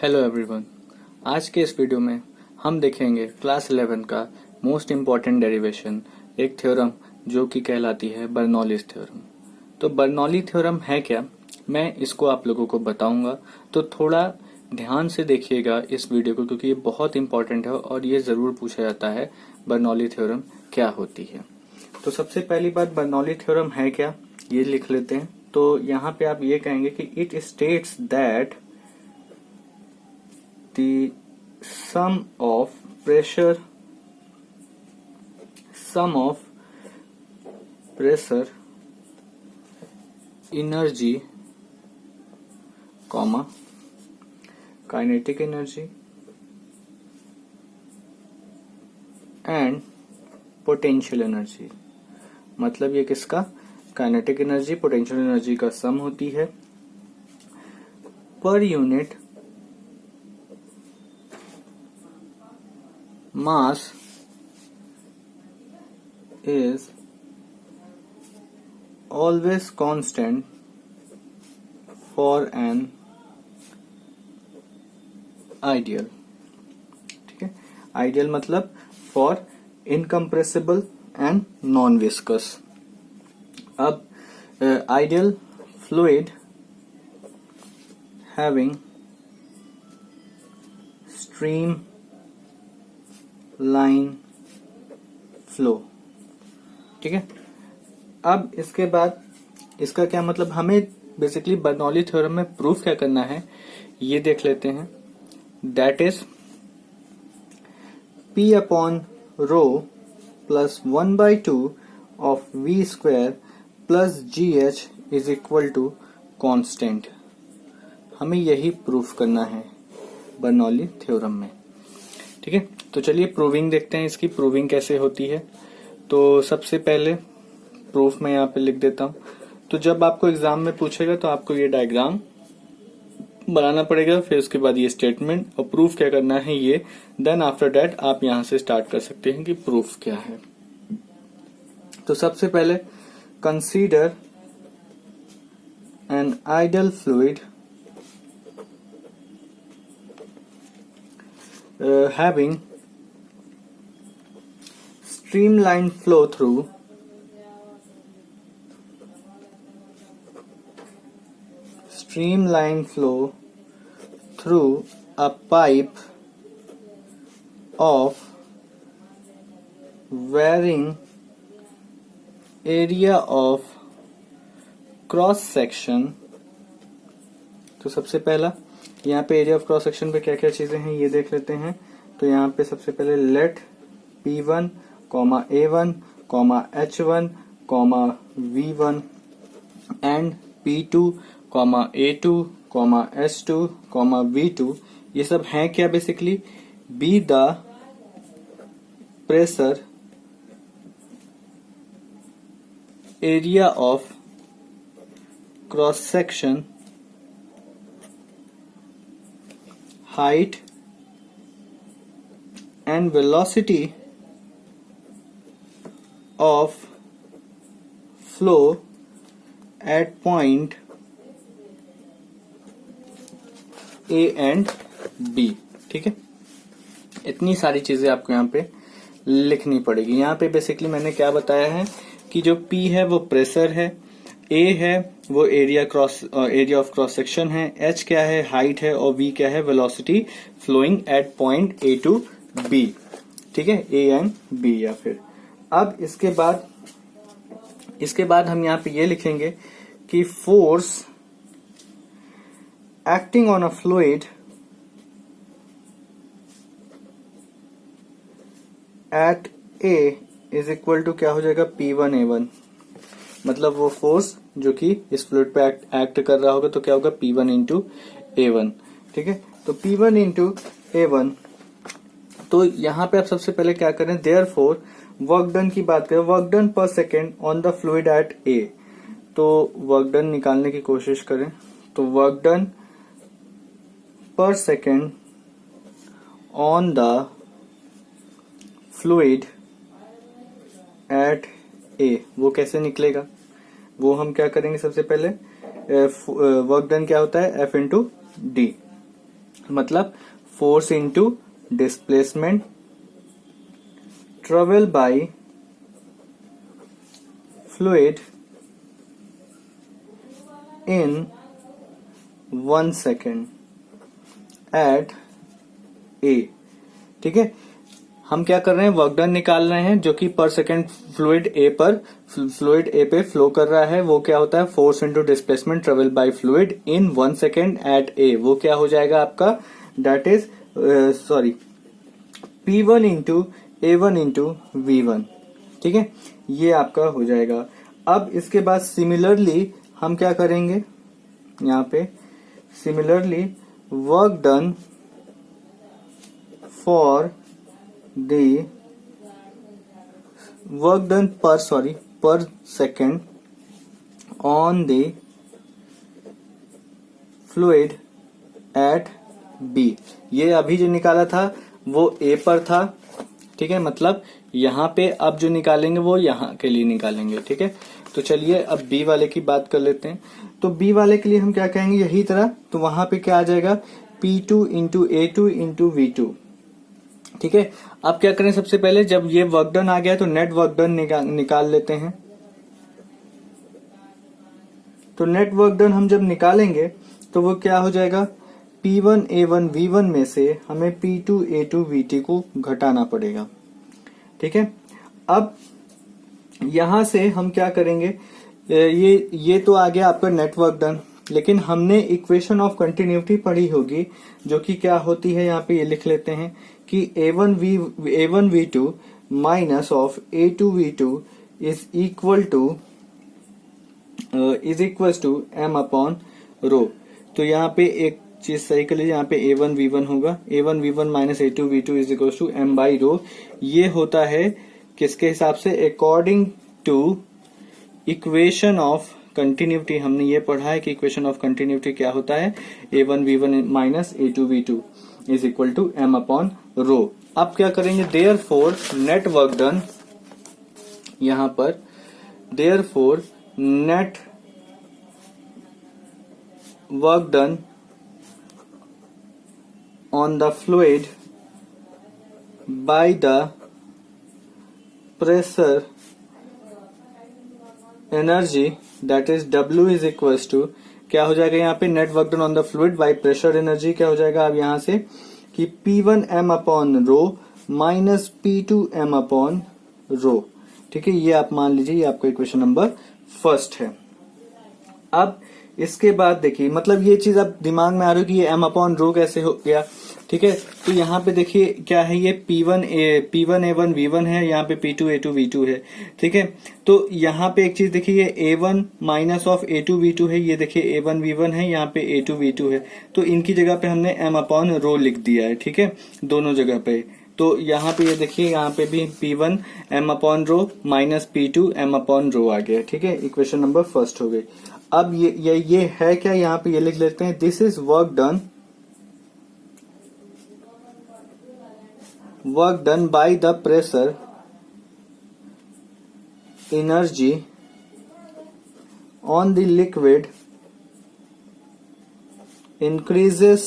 Hello everyone. आज के इस वीडियो में हम देखेंगे क्लास 11 का मोस्ट इम्पॉर्टेंट डेरिवेशन, एक थ्योरम जो कि कहलाती है बर्नौलीज थ्योरम। तो बर्नौली थ्योरम है क्या, मैं इसको आप लोगों को बताऊंगा। तो थोड़ा ध्यान से देखिएगा इस वीडियो को, क्योंकि ये बहुत इंपॉर्टेंट है और ये जरूर पूछा जाता है बर्नौली थ्योरम क्या होती है। तो सबसे पहली बात, बर्नौली थ्योरम है क्या ये लिख लेते हैं। तो यहाँ पे आप ये कहेंगे कि it states that the sum of pressure energy comma kinetic energy and potential energy, मतलब ये किसका, काइनेटिक एनर्जी पोटेंशियल एनर्जी का सम होती है per unit mass is always constant for an ideal। ठीक है, आइडियल मतलब for incompressible and non viscous. अब ideal fluid having streamline flow. ठीक है, अब इसके बाद इसका क्या मतलब, हमें बेसिकली बर्नौली थ्योरम में प्रूफ क्या करना है ये देख लेते हैं। That is P upon rho plus 1/2 of V square plus GH is equal to constant. हमें यही प्रूफ करना है बर्नौली थ्योरम में। ठीक है, तो चलिए प्रूविंग देखते हैं, इसकी प्रूविंग कैसे होती है। तो सबसे पहले प्रूफ मैं यहाँ पे लिख देता हूँ। तो जब आपको एग्जाम में पूछेगा तो आपको ये डायग्राम बनाना पड़ेगा, फिर उसके बाद ये स्टेटमेंट और प्रूफ क्या करना है ये। देन आफ्टर दैट आप यहाँ से स्टार्ट कर सकते हैं कि प्रूफ क्या है। तो सबसे पहले consider an ideal fluid having streamline flow through a pipe of varying area of cross section। तो सबसे पहला यहाँ पे एरिया ऑफ क्रॉस सेक्शन पे क्या क्या चीजें हैं ये देख लेते हैं। तो यहाँ पे सबसे पहले late P1, A1, H1, V1 and P2, A2, S2, V2 ये सब हैं क्या, basically be the pressure area of cross section, height and velocity of flow at point A and B। ठीक है, इतनी सारी चीजें आपको यहाँ पे लिखनी पड़ेगी। यहाँ पे बेसिकली मैंने क्या बताया है कि जो P है वो प्रेशर है, A है वो एरिया ऑफ क्रॉस सेक्शन है, H क्या है हाइट है और V क्या है velocity flowing at point A to B। ठीक है, A एंड B या फिर। अब इसके बाद हम यहाँ पे ये लिखेंगे कि force acting on a fluid at A is equal to क्या हो जाएगा P1A1, मतलब वो फोर्स जो कि इस फ्लूइड पे एक्ट कर रहा होगा तो क्या होगा P1 इंटू A1। ठीक है, तो P1 इंटू A1। तो यहाँ पे आप सबसे पहले क्या करें, देयरफॉर वर्क डन की बात करें, work done per second on the fluid at A। तो वर्क डन निकालने की कोशिश करें। तो work done per second on the fluid at A वो कैसे निकलेगा, वो हम क्या करेंगे, सबसे पहले वर्क डन क्या होता है F इंटू डी। मतलब force into displacement travel by fluid in 1 second at A. ठीक है, हम क्या कर रहे हैं, वर्क डन निकाल रहे हैं जो कि पर सेकेंड फ्लूइड ए पे फ्लो कर रहा है। वो क्या होता है, force into displacement travel by fluid in 1 second at A. वो क्या हो जाएगा आपका, that is P1 into A1 into V1। ठीक है, ये आपका हो जाएगा। अब इसके बाद सिमिलरली हम क्या करेंगे, यहाँ पे similarly work done for the work done per second on the fluid at B। ये अभी जो निकाला था वो A पर था। ठीक है, मतलब यहाँ पे अब जो निकालेंगे वो यहाँ के लिए निकालेंगे। ठीक है, तो चलिए अब B वाले की बात कर लेते हैं। तो B वाले के लिए हम क्या कहेंगे, यही तरह, तो वहां पे क्या आ जाएगा, P2 into A2 into V2। ठीक है, अब क्या करें, सबसे पहले जब ये वर्क डन आ गया तो नेट वर्क डन निकाल लेते हैं। तो नेट वर्क डन हम जब निकालेंगे तो वो क्या हो जाएगा, P1 A1 V1 में से हमें P2 A2 VT को घटाना पड़ेगा। ठीक है, अब यहां से हम क्या करेंगे, ये तो आ गया आपका नेट वर्क डन, लेकिन हमने इक्वेशन ऑफ कंटिन्यूटी पढ़ी होगी जो कि क्या होती है, यहाँ पे ये लिख लेते हैं कि A1 V2 minus of A2 V2 is equal to m upon rho. तो यहाँ पे एक चीज सही कर लीजिए, यहाँ पे A1 V1 होगा, A1 V1 minus A2 V2 is equal to m by rho. ये होता है किसके हिसाब से, according to equation of continuity. हमने ये पढ़ा है कि इक्वेशन ऑफ कंटिन्यूटी क्या होता है, A1 V1 minus A2 V2 is equal to m upon rho. अब क्या करेंगे, देयरफॉर नेट वर्क डन, यहां पर therefore net work done on the fluid by the pressure energy that is W is equal to, क्या हो जाएगा यहाँ पे, net work done on the fluid by pressure energy क्या हो जाएगा, अब यहां से कि P1 m upon rho minus P2 m upon rho. ठीक है, ये आप मान लीजिए, ये आपका इक्वेशन नंबर फर्स्ट है। अब इसके बाद देखिए, मतलब ये चीज अब दिमाग में आ रही है कि ये m अपॉन रो कैसे हो गया। ठीक है, तो यहाँ पे देखिए क्या है, ये P1 A1 V1 है, यहाँ पे P2 A2 V2 है। ठीक है, तो यहाँ पे एक चीज देखिए, ये A1 minus of A2 V2 है, ये देखिए A1 V1 है, यहाँ पे A2 V2 है। तो इनकी जगह पे हमने m अपॉन रो लिख दिया है। ठीक है, दोनों जगह पे। तो यहाँ पे ये देखिए, यहाँ पे भी P1 m upon rho minus P2 m upon rho आ गया। ठीक है, इक्वेशन नंबर फर्स्ट हो गई। अब ये है क्या, यहाँ पे ये लिख लेते हैं, this is work done by the pressure energy on the liquid increases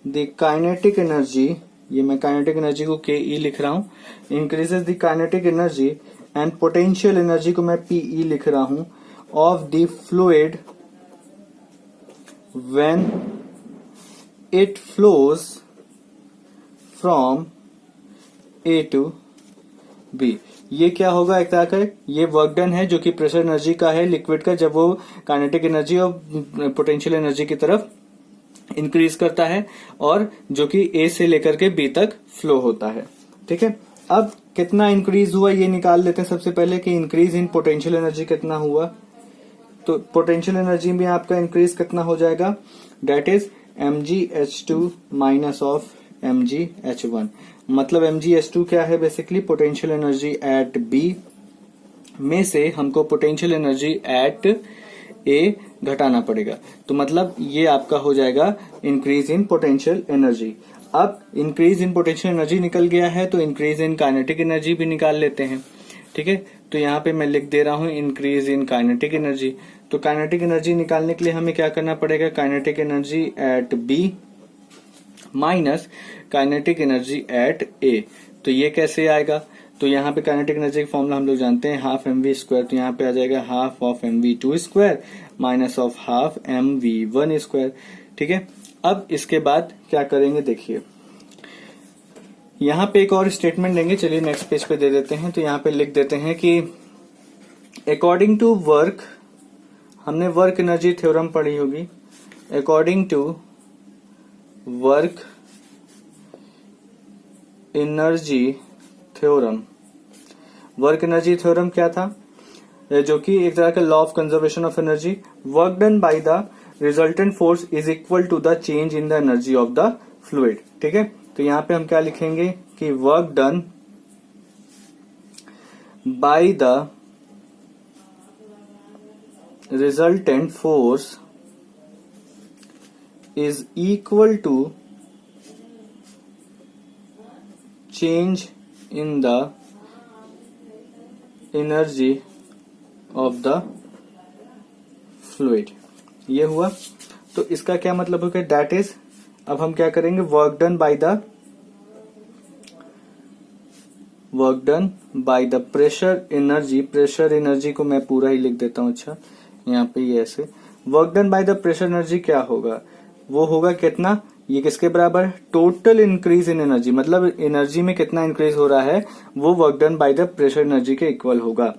the kinetic energy, ये मैं काइनेटिक एनर्जी को KE लिख रहा हूं, increases the kinetic energy and potential energy को मैं PE लिख रहा हूं, of the fluid when it flows from A to B। ये क्या होगा, एक तरह का ये वर्क डन है जो कि प्रेशर एनर्जी का है लिक्विड का, जब वो काइनेटिक एनर्जी और पोटेंशियल एनर्जी की तरफ इंक्रीज करता है और जो कि A से लेकर के B तक फ्लो होता है। ठीक है, अब कितना इंक्रीज हुआ ये निकाल लेते हैं सबसे पहले कि इंक्रीज इन पोटेंशियल एनर्जी कितना हुआ। तो पोटेंशियल एनर्जी में आपका इंक्रीज कितना हो जाएगा, that is mgh2 minus of mgh1। मतलब mgh2 क्या है, basically potential energy at B में से हमको पोटेंशियल एनर्जी एट A घटाना पड़ेगा। तो मतलब ये आपका हो जाएगा इंक्रीज इन पोटेंशियल एनर्जी। अब इंक्रीज इन पोटेंशियल एनर्जी निकल गया है तो इंक्रीज इन काइनेटिक एनर्जी भी निकाल लेते हैं। ठीक है, तो यहाँ पे मैं लिख दे रहा हूं इंक्रीज इन काइनेटिक एनर्जी। तो काइनेटिक एनर्जी निकालने के लिए हमें क्या करना पड़ेगा, kinetic energy at B minus kinetic energy at A. तो ये कैसे आएगा? तो यहाँ पे काइनेटिक एनर्जी का फॉर्मूला हम लोग जानते हैं, हाफ mv²। तो यहाँ पे आ जाएगा half of mv² minus of half mv1²। ठीक है, अब इसके बाद क्या करेंगे देखिए, यहाँ पे एक और स्टेटमेंट देंगे। चलिए नेक्स्ट पेज पे दे देते हैं। तो यहाँ पे लिख देते हैं कि अकॉर्डिंग टू वर्क, हमने वर्क एनर्जी थ्योरम पढ़ी होगी, according to work energy theorem. Work energy theorem क्या था? जो कि एक तरह का law of conservation of energy. Work done by the resultant force is equal to the change in the energy of the fluid. ठीक है, तो यहां पे हम क्या लिखेंगे कि work done by the resultant force is equal to change in the energy of the fluid. ये हुआ। तो इसका क्या मतलब होगा? दैट इज, अब हम क्या करेंगे, work done by the pressure energy. Pressure energy को मैं पूरा ही लिख देता हूं। अच्छा, यहाँ पे ये ऐसे, work done by the pressure energy क्या होगा? वो होगा कितना? ये किसके बराबर? टोटल इंक्रीज इन एनर्जी, मतलब एनर्जी में कितना इंक्रीज हो रहा है वो work done by the pressure energy के इक्वल होगा।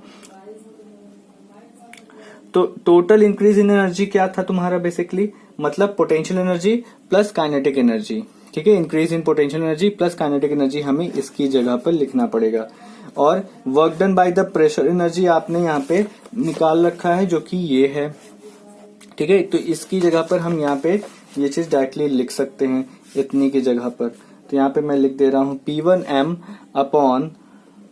तो टोटल इंक्रीज इन एनर्जी क्या था तुम्हारा? बेसिकली मतलब potential energy plus kinetic energy. ठीक है, increase in potential energy plus kinetic energy हमें इसकी जगह पर लिखना पड़ेगा। और work done by the pressure energy आपने यहाँ पे निकाल रखा है, जो कि ये है। ठीक है, तो इसकी जगह पर हम यहाँ पे ये चीज डायरेक्टली लिख सकते हैं इतनी की जगह पर। तो यहाँ पे मैं लिख दे रहा हूं P1m upon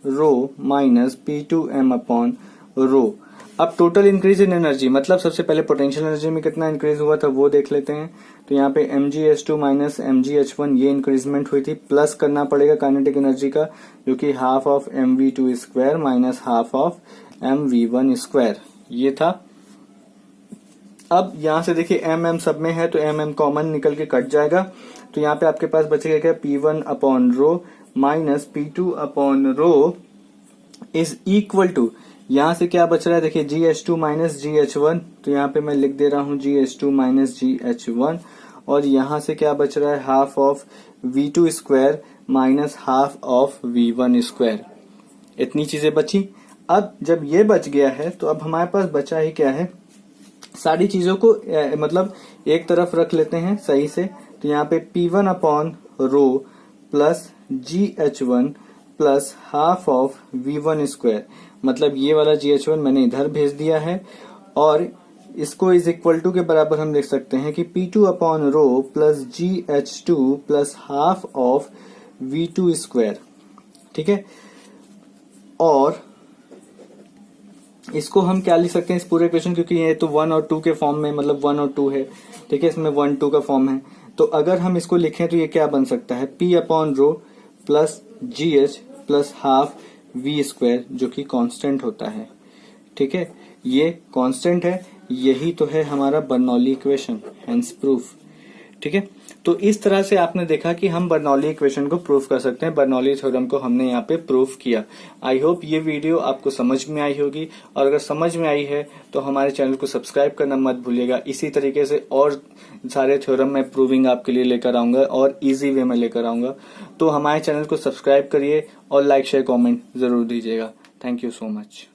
rho minus P2m upon rho. अब टोटल इंक्रीज इन एनर्जी मतलब सबसे पहले पोटेंशियल एनर्जी में कितना इंक्रीज हुआ था वो देख लेते हैं। तो यहाँ पे mgh2 माइनस mgh1 ये इंक्रीजमेंट हुई थी, प्लस करना पड़ेगा काइनेटिक एनर्जी का, जो कि half of mv2² minus half of mv1², ये था। अब यहां से देखिए m सब में है तो m कॉमन निकल के कट जाएगा। तो यहाँ पे आपके पास बचेगा क्या? P1 upon rho minus P2 upon rho is equal to, यहां से क्या बच रहा है देखिए, GH2 माइनस GH1। तो यहाँ पे मैं लिख दे रहा हूं GH2 माइनस GH1। और यहां से क्या बच रहा है? Half of V2² minus half of V1²। इतनी चीजें बची। अब जब ये बच गया है तो अब हमारे पास बचा ही क्या है? सारी चीजों को मतलब एक तरफ रख लेते हैं सही से। तो यहाँ पे P1 upon rho plus GH1 plus half of V1², मतलब ये वाला GH1 मैंने इधर भेज दिया है। और इसको इज इक्वल टू के बराबर हम लिख सकते हैं कि P2 upon rho plus GH2 plus half of V2²। ठीक है, और इसको हम क्या लिख सकते हैं इस पूरे इक्वेशन, क्योंकि ये तो 1 और 2 के फॉर्म में, मतलब 1 और 2 है। ठीक है, इसमें 1 2 का फॉर्म है। तो अगर हम इसको लिखें तो ये क्या बन सकता है? P upon rho plus GH plus half V², जो कि कांस्टेंट होता है। ठीक है, ये कांस्टेंट है, यही तो है हमारा बर्नौली इक्वेशन, हेंस प्रूफ। ठीक है, तो इस तरह से आपने देखा कि हम बर्नौली इक्वेशन को प्रूफ कर सकते हैं। बर्नौली थ्योरम को हमने यहाँ पे प्रूफ किया। आई होप ये वीडियो आपको समझ में आई होगी, और अगर समझ में आई है तो हमारे चैनल को सब्सक्राइब करना मत भूलिएगा। इसी तरीके से और सारे थ्योरम मैं प्रूविंग आपके लिए लेकर आऊंगा और इजी वे में लेकर आऊंगा। तो हमारे चैनल को सब्सक्राइब करिए और लाइक शेयर कॉमेंट जरूर दीजिएगा। Thank you so much.